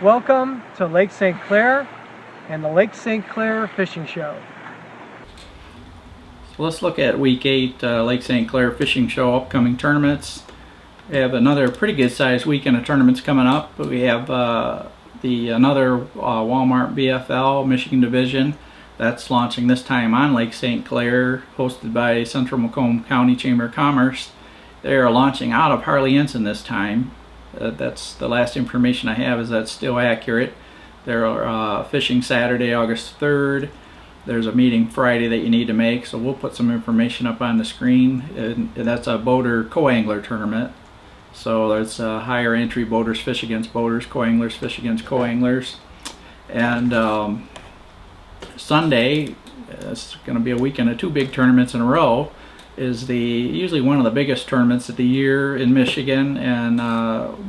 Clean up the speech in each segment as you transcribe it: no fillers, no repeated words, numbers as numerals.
Welcome to Lake St. Clair and the Lake St. Clair Fishing Show. So let's look at Week 8 Lake St. Clair Fishing Show upcoming tournaments. We have another pretty good sized weekend of tournaments coming up. But we have another Walmart BFL Michigan Division that's launching this time on Lake St. Clair, hosted by Central Macomb County Chamber of Commerce. They are launching out of Harley Ensign this time. That's the last information I have, is that's still accurate. They're fishing Saturday, August 3rd. There's a meeting Friday that you need to make, so we'll put some information up on the screen. And that's a boater co-angler tournament. So there's higher entry boaters fish against boaters, co-anglers fish against co-anglers. And Sunday, it's going to be a weekend of two big tournaments in a row. Is usually one of the biggest tournaments of the year in Michigan, and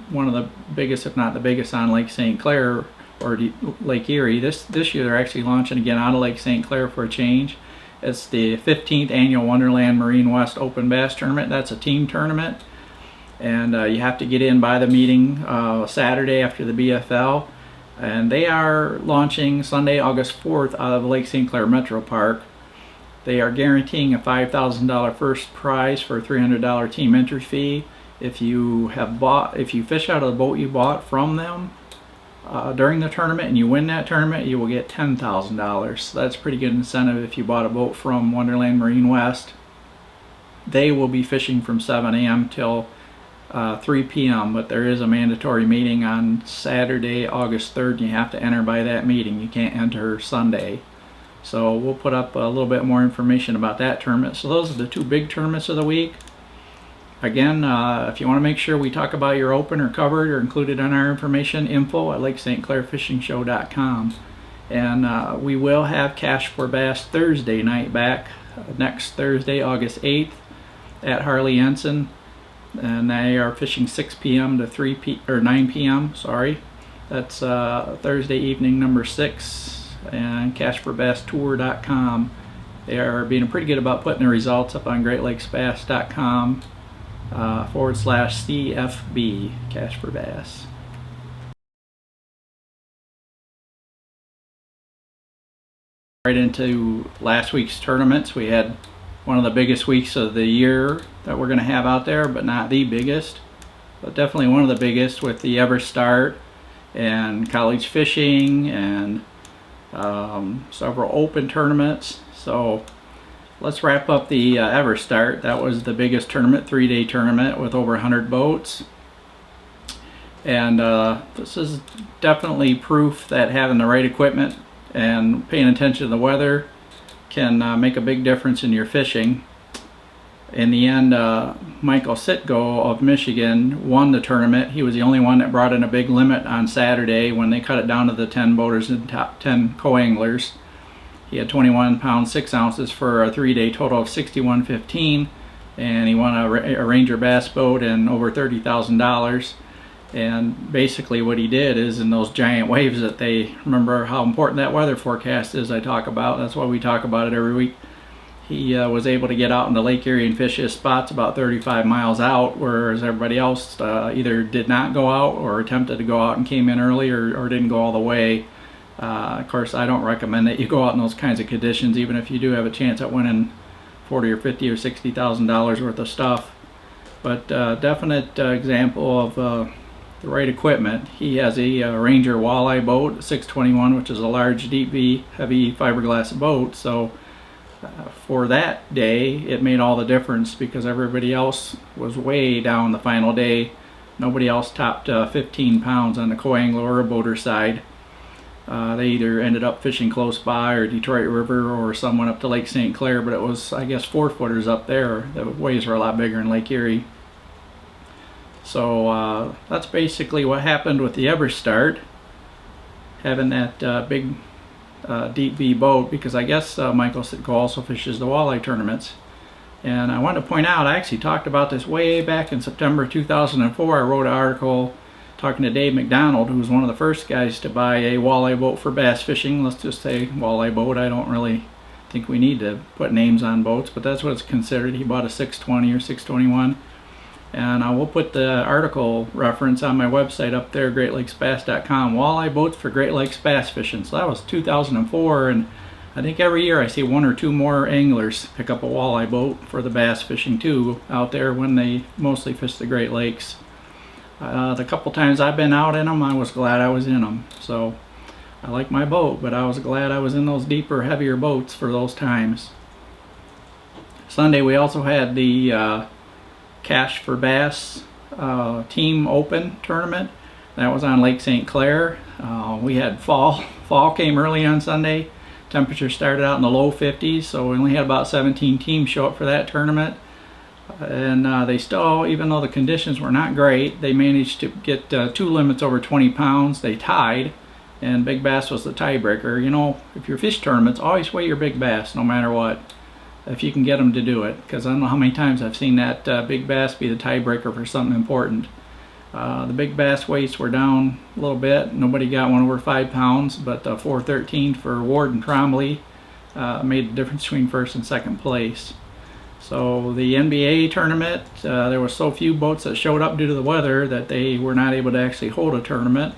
one of the biggest, if not the biggest, on Lake St. Clair or Lake Erie. This year they're actually launching again out of Lake St. Clair for a change. It's the 15th annual Wonderland Marine West Open Bass Tournament. That's a team tournament, and you have to get in by the meeting Saturday after the BFL. And they are launching Sunday, August 4th out of Lake St. Clair Metro Park. They are guaranteeing a $5,000 first prize for a $300 team entry fee. If you fish out of the boat you bought from them during the tournament and you win that tournament, you will get $10,000. So that's a pretty good incentive if you bought a boat from Wonderland Marine West. They will be fishing from 7 a.m. till 3 p.m. but there is a mandatory meeting on Saturday, August 3rd, and you have to enter by that meeting. You can't enter Sunday. So we'll put up a little bit more information about that tournament. So those are the two big tournaments of the week. Again, if you want to make sure we talk about your open or covered or included in our information, info@lakestclairfishingshow.com. And we will have Cash for Bass Thursday night back next Thursday, August 8th at Harley Ensign. And they are fishing 6 p.m. to 9 p.m. Sorry, that's Thursday evening number 6, and cashforbastour.com. They are being pretty good about putting the results up on GreatLakesBass.com /CFB Cash for Bass. Right into last week's tournaments. We had one of the biggest weeks of the year that we're going to have out there, but not the biggest, but definitely one of the biggest, with the Ever Start and college fishing and several open tournaments. So let's wrap up the Ever Start. That was the biggest tournament, 3-day tournament with over 100 boats. And this is definitely proof that having the right equipment and paying attention to the weather can make a big difference in your fishing. In the end, Michael Sitko of Michigan won the tournament. He was the only one that brought in a big limit on Saturday when they cut it down to the 10 boaters and top 10 co-anglers. He had 21 pounds 6 ounces for a 3-day total of $61.15, and he won a Ranger bass boat and over $30,000. And basically what he did is, in those giant waves that they remember how important that weather forecast is I talk about, that's why we talk about it every week. He was able to get out into Lake Erie and fish his spots about 35 miles out, whereas everybody else either did not go out or attempted to go out and came in early, or didn't go all the way. Of course, I don't recommend that you go out in those kinds of conditions, even if you do have a chance at winning $40 or $50 or $60,000 worth of stuff. But definite example of the right equipment. He has a Ranger walleye boat, 621, which is a large, deep V, heavy fiberglass boat. So for that day, it made all the difference, because everybody else was way down the final day. Nobody else topped 15 pounds on the co-angler or boater side. They either ended up fishing close by or Detroit River, or some went up to Lake St. Clair, but it was, I guess, 4-footers up there. The waves were a lot bigger in Lake Erie. So that's basically what happened with the Ever Start, having that big deep V boat, because I guess Michael Sitko also fishes the walleye tournaments. And I want to point out, I actually talked about this way back in September 2004. I wrote an article talking to Dave McDonald, who was one of the first guys to buy a walleye boat for bass fishing. Let's just say walleye boat. I don't really think we need to put names on boats, but that's what it's considered. He bought a 620 or 621. And I will put the article reference on my website up there, greatlakesbass.com. Walleye boats for Great Lakes bass fishing. So that was 2004, and I think every year I see one or two more anglers pick up a walleye boat for the bass fishing too out there when they mostly fish the Great Lakes. The couple times I've been out in them, I was glad I was in them. So I like my boat, but I was glad I was in those deeper, heavier boats for those times. Sunday we also had the Cash for Bass Team Open tournament. That was on Lake St. Clair. We had fall. Fall came early on Sunday. Temperature started out in the low 50s, so we only had about 17 teams show up for that tournament. And they still, even though the conditions were not great, they managed to get two limits over 20 pounds. They tied, and big bass was the tiebreaker. You know, if you're fish tournaments, always weigh your big bass no matter what, if you can get them to do it, because I don't know how many times I've seen that big bass be the tiebreaker for something important. The big bass weights were down a little bit. Nobody got one over 5 pounds, but 413 for Ward and Trombley made the difference between first and second place. So the NBA tournament, there were so few boats that showed up due to the weather that they were not able to actually hold a tournament.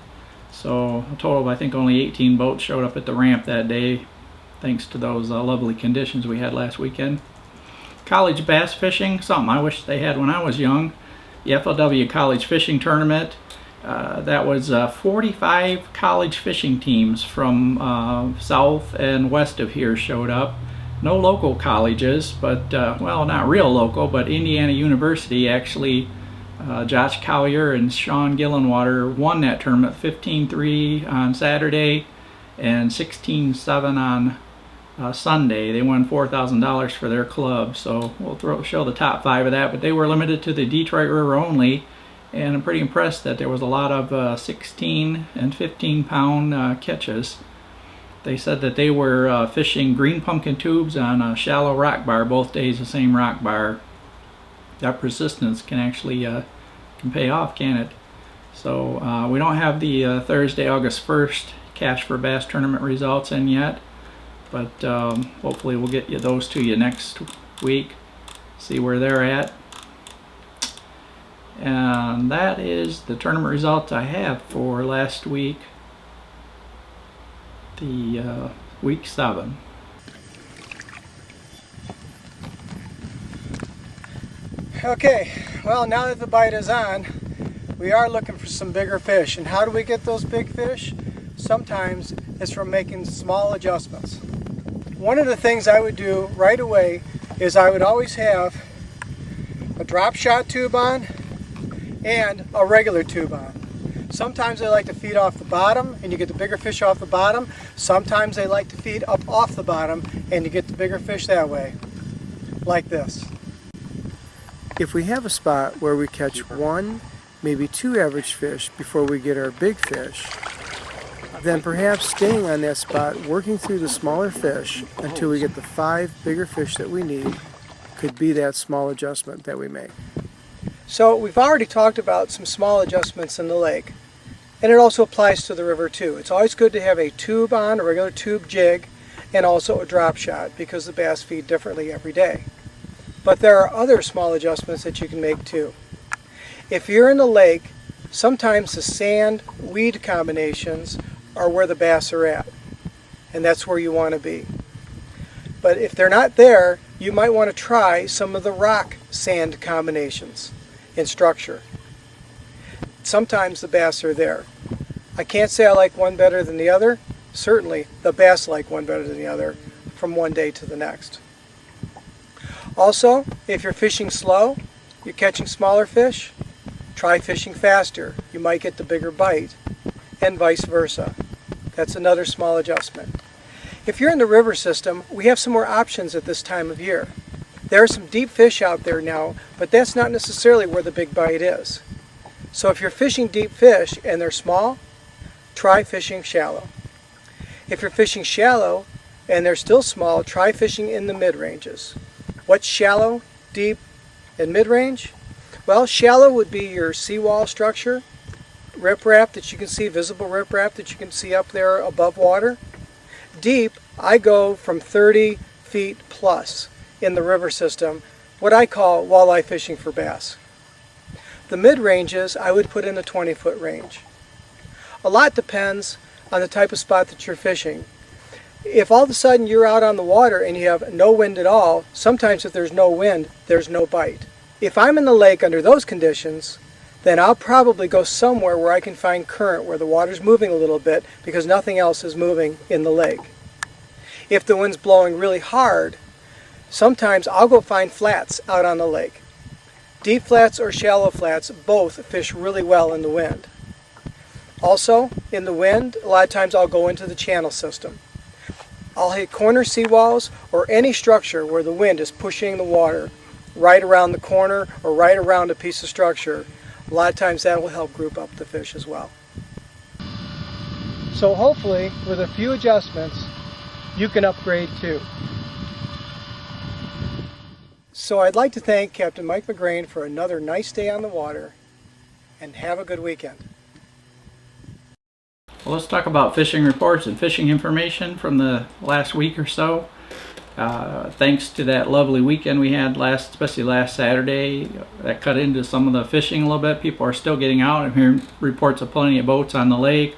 So a total of, I think, only 18 boats showed up at the ramp that day, thanks to those lovely conditions we had last weekend. College bass fishing, something I wish they had when I was young. The FLW College Fishing Tournament, that was 45 college fishing teams from south and west of here showed up. No local colleges, but, well, not real local, but Indiana University actually, Josh Collier and Sean Gillenwater won that tournament 15-3 on Saturday and 16-7 on Sunday. They won $4,000 for their club, so we'll show the top 5 of that, but they were limited to the Detroit River only, and I'm pretty impressed that there was a lot of 16 and 15 pound catches. They said that they were fishing green pumpkin tubes on a shallow rock bar, both days the same rock bar. That persistence can actually can pay off, can it? So we don't have the Thursday, August 1st Cash for Bass tournament results in yet, but hopefully we'll get you those to you next week, see where they're at. And that is the tournament results I have for last week, the week 7. Okay, well, now that the bite is on, we are looking for some bigger fish. And how do we get those big fish? Sometimes it's from making small adjustments. One of the things I would do right away is I would always have a drop shot tube on and a regular tube on. Sometimes they like to feed off the bottom and you get the bigger fish off the bottom. Sometimes they like to feed up off the bottom and you get the bigger fish that way, like this. If we have a spot where we catch 1, maybe 2 average fish before we get our big fish, then perhaps staying on that spot, working through the smaller fish until we get the 5 bigger fish that we need, could be that small adjustment that we make. So we've already talked about some small adjustments in the lake, and it also applies to the river too. It's always good to have a tube on, a regular tube jig, and also a drop shot, because the bass feed differently every day. But there are other small adjustments that you can make too. If you're in the lake, sometimes the sand-weed combinations are where the bass are at, and that's where you want to be. But if they're not there, you might want to try some of the rock-sand combinations in structure. Sometimes the bass are there. I can't say I like one better than the other. Certainly, the bass like one better than the other from one day to the next. Also, if you're fishing slow, you're catching smaller fish, try fishing faster. You might get the bigger bite, and vice versa. That's another small adjustment. If you're in the river system, we have some more options at this time of year. There are some deep fish out there now, but that's not necessarily where the big bite is. So if you're fishing deep fish and they're small, try fishing shallow. If you're fishing shallow and they're still small, try fishing in the mid-ranges. What's shallow, deep, and mid-range? Well, shallow would be your seawall structure, riprap that you can see, visible riprap that you can see up there above water. Deep, I go from 30 feet plus in the river system, what I call walleye fishing for bass. The mid-ranges I would put in the 20-foot range. A lot depends on the type of spot that you're fishing. If all of a sudden you're out on the water and you have no wind at all, sometimes if there's no wind, there's no bite. If I'm in the lake under those conditions, then I'll probably go somewhere where I can find current, where the water's moving a little bit, because nothing else is moving in the lake. If the wind's blowing really hard, sometimes I'll go find flats out on the lake. Deep flats or shallow flats both fish really well in the wind. Also, in the wind, a lot of times I'll go into the channel system. I'll hit corner seawalls or any structure where the wind is pushing the water right around the corner or right around a piece of structure. A lot of times that will help group up the fish as well. So hopefully, with a few adjustments, you can upgrade too. So I'd like to thank Captain Mike McGrain for another nice day on the water, and have a good weekend. Well, let's talk about fishing reports and fishing information from the last week or so. Thanks to that lovely weekend we had especially last Saturday, that cut into some of the fishing a little bit. People are still getting out. I'm hearing reports of plenty of boats on the lake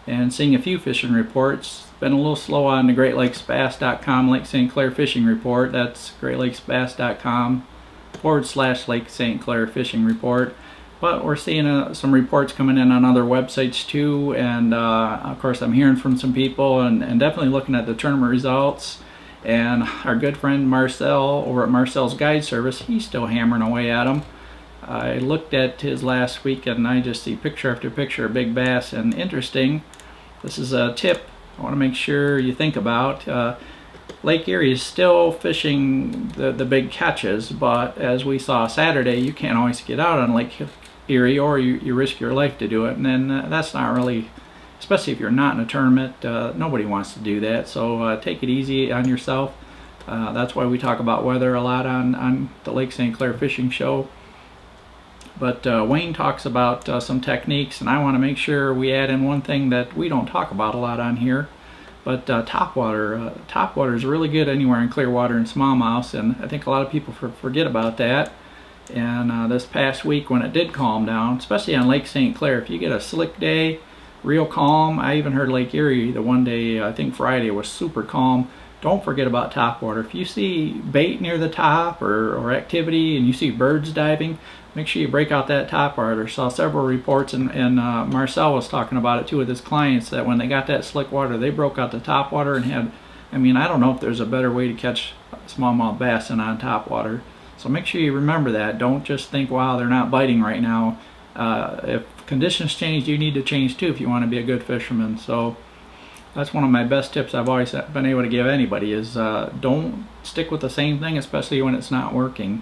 and seeing a few fishing reports. Been a little slow on the GreatLakesBass.com Lake St. Clair fishing report. That's GreatLakesBass.com/Lake St. Clair fishing report. But we're seeing some reports coming in on other websites too, and of course I'm hearing from some people and definitely looking at the tournament results. And our good friend Marcel over at Marcel's Guide Service, he's still hammering away at them. I looked at his last week and I just see picture after picture of big bass. And interesting, this is a tip I want to make sure you think about. Lake Erie is still fishing the big catches, but as we saw Saturday, you can't always get out on Lake Erie, or you risk your life to do it, and then that's not really, especially if you're not in a tournament, nobody wants to do that. So take it easy on yourself. That's why we talk about weather a lot on the Lake St. Clair Fishing Show. But Wayne talks about some techniques, and I want to make sure we add in one thing that we don't talk about a lot on here. But topwater. Topwater is really good anywhere in clear water and smallmouth, and I think a lot of people forget about that. And this past week when it did calm down, especially on Lake St. Clair, if you get a slick day, real calm. I even heard Lake Erie the one day, I think Friday, was super calm. Don't forget about topwater. If you see bait near the top or activity and you see birds diving, make sure you break out that topwater. Saw several reports, and Marcel was talking about it too with his clients, that when they got that slick water, they broke out the topwater and had, I mean, I don't know if there's a better way to catch smallmouth bass than on topwater. So make sure you remember that. Don't just think, wow, they're not biting right now. If conditions change, you need to change too if you want to be a good fisherman. So that's one of my best tips I've always been able to give anybody is don't stick with the same thing, especially when it's not working.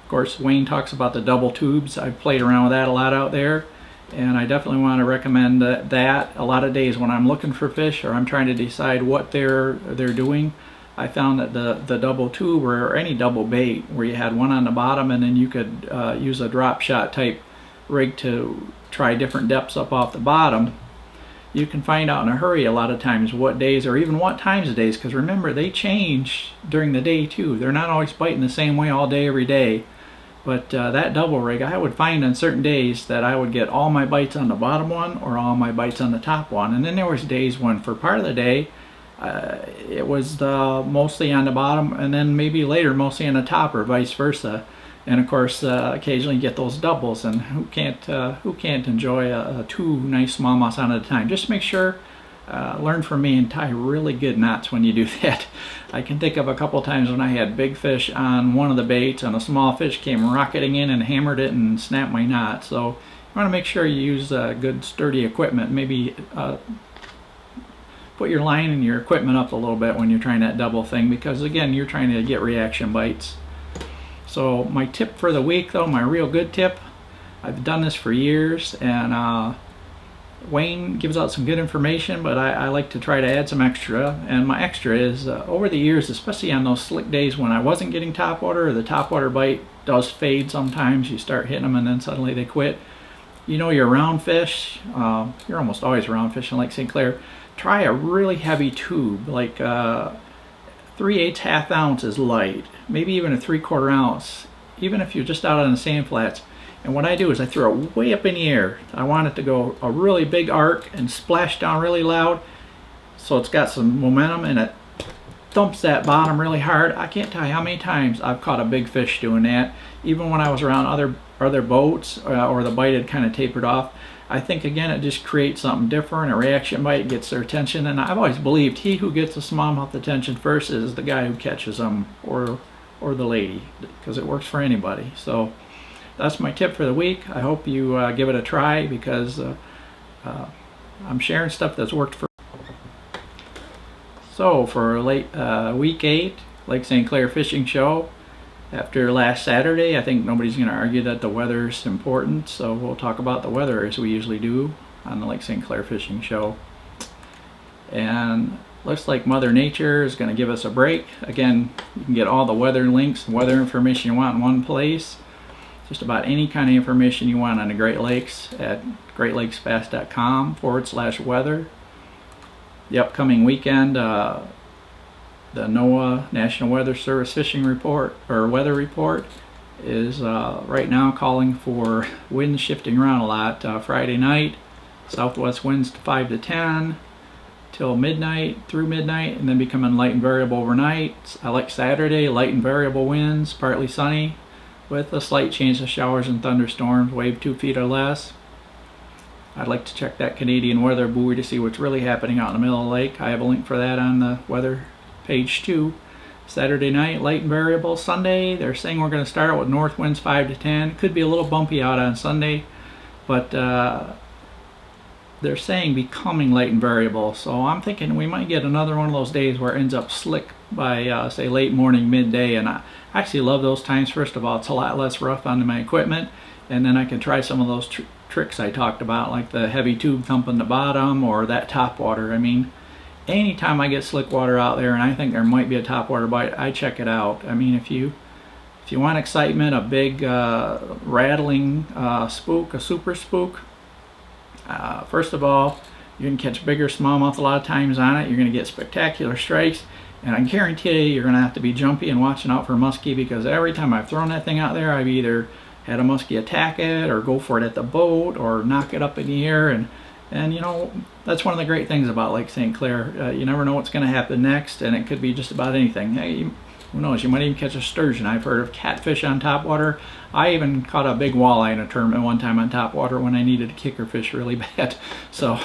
Of course, Wayne talks about the double tubes. I've played around with that a lot out there, and I definitely want to recommend that. A lot of days when I'm looking for fish or I'm trying to decide what they're doing, I found that the double tube or any double bait where you had one on the bottom and then you could use a drop shot type rig to try different depths up off the bottom, you can find out in a hurry a lot of times what days or even what times of days, because remember, they change during the day too. They're not always biting the same way all day every day. But that double rig, I would find on certain days that I would get all my bites on the bottom one or all my bites on the top one. And then there was days when for part of the day it was mostly on the bottom, and then maybe later mostly on the top, or vice versa. And of course occasionally you get those doubles, and who can't enjoy two nice smallmouths on at a time. Just make sure, learn from me and tie really good knots when you do that. I can think of a couple times when I had big fish on one of the baits and a small fish came rocketing in and hammered it and snapped my knot. So you want to make sure you use good sturdy equipment. Maybe put your line and your equipment up a little bit when you're trying that double thing, because again, you're trying to get reaction bites. So my tip for the week though, my real good tip, I've done this for years, and Wayne gives out some good information, but I like to try to add some extra. And my extra is over the years, especially on those slick days when I wasn't getting topwater, or the topwater bite does fade sometimes, you start hitting them and then suddenly they quit. You know, you're round fish, you're almost always round fishing Lake St. Clair. Try a really heavy tube, like 3/8 half ounce is light, maybe even a 3/4 ounce. Even if you're just out on the sand flats, And what I do is I throw it way up in the air. I want it to go a really big arc and splash down really loud, so it's got some momentum and it thumps that bottom really hard. I can't tell you how many times I've caught a big fish doing that, even when I was around other boats or the bite had kind of tapered off. I think again it just creates something different. A reaction bite gets their attention, and I've always believed he who gets the smallmouth attention first is the guy who catches them, or the lady, because it works for anybody. So that's my tip for the week. I hope you give it a try, because I'm sharing stuff that's worked for. So for week 8 Lake St. Clair fishing show, after last Saturday, I think nobody's going to argue that the weather's important, so we'll talk about the weather as we usually do on the Lake St. Clair fishing show. And looks like Mother Nature is going to give us a break. Again, you can get all the weather links and weather information you want in one place. Just about any kind of information you want on the Great Lakes at greatlakesfast.com/weather. The upcoming weekend, the NOAA National Weather Service fishing report, or weather report, is right now calling for winds shifting around a lot. Friday night, southwest winds 5 to 10 till midnight, through midnight, and then becoming light and variable overnight. I like Saturday, light and variable winds, partly sunny, with a slight chance of showers and thunderstorms, wave 2 feet or less. I'd like to check that Canadian weather buoy to see what's really happening out in the middle of the lake. I have a link for that on the weather page too. Saturday night, light and variable. Sunday, they're saying we're going to start out with north winds 5 to 10. Could be a little bumpy out on Sunday, but they're saying becoming light and variable. So I'm thinking we might get another one of those days where it ends up slick by say late morning, midday. And I actually love those times. First of all, it's a lot less rough on my equipment, and then I can try some of those tricks I talked about, like the heavy tube thumping the bottom or that top water. I mean, anytime I get slick water out there and I think there might be a top water bite, I check it out. I mean, if you want excitement, a big rattling spook, a super spook, first of all, you can catch bigger smallmouth a lot of times on it. You're going to get spectacular strikes, and I guarantee you you're going to have to be jumpy and watching out for muskie, because every time I've thrown that thing out there, I've either had a muskie attack it or go for it at the boat or knock it up in the air. And you know, that's one of the great things about Lake St. Clair. You never know what's going to happen next, and it could be just about anything. Hey, who knows, you might even catch a sturgeon. I've heard of catfish on topwater. I even caught a big walleye in a tournament one time on topwater when I needed a kicker fish really bad. So,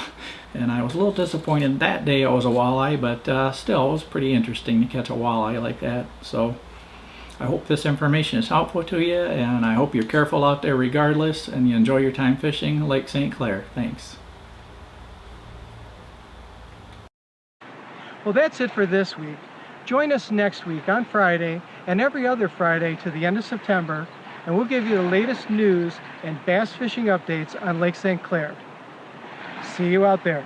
and I was a little disappointed that day it was a walleye, but still, it was pretty interesting to catch a walleye like that. So I hope this information is helpful to you, and I hope you're careful out there regardless, and you enjoy your time fishing Lake St. Clair. Thanks. Well, that's it for this week. Join us next week on Friday and every other Friday to the end of September, and we'll give you the latest news and bass fishing updates on Lake St. Clair. See you out there.